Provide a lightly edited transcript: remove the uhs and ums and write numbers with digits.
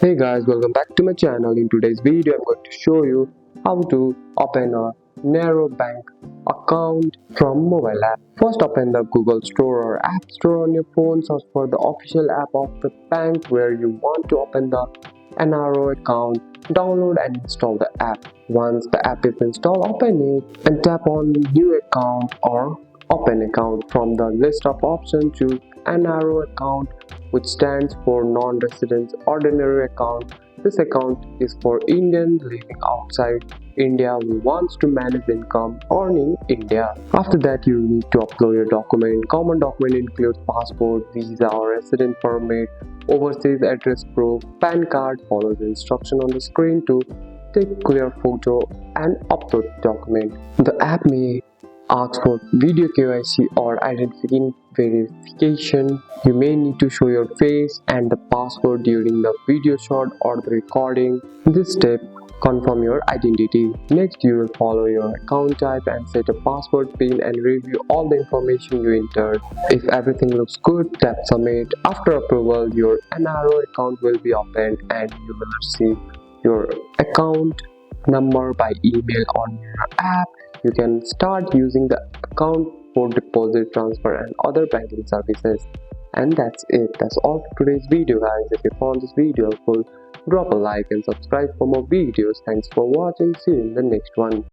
Hey guys, welcome back to my channel. In today's video, I'm going to show you how to open a NRO bank account from mobile app. First, open the Google Store or App Store on your phone. Search for the official app of the bank where you want to open the NRO account. Download and install the app. Once the app is installed, open it and tap on New Account or Open Account. From the list of options, choose NRO account, which stands for non-resident ordinary account. This account is for Indians living outside India who wants to manage income earned in India. After that, you need to upload your document. Common document includes passport, visa or resident permit, overseas address proof, PAN card. Follow the instruction on the screen to take clear photo and upload document. The app may ask for video KYC or identity verification. You may need to show your face and the password during the video shot or the recording. This step confirm your identity. Next, you will follow your account type and set a password pin and review all the information you entered. If everything looks good, tap submit. After approval, your NRO account will be opened and you will receive your account number by email on your app. You can start using the account for deposit, transfer and other banking services. And that's it. That's all for today's video, guys. If you found this video helpful, drop a like and subscribe for more videos. Thanks for watching. See you in the next one.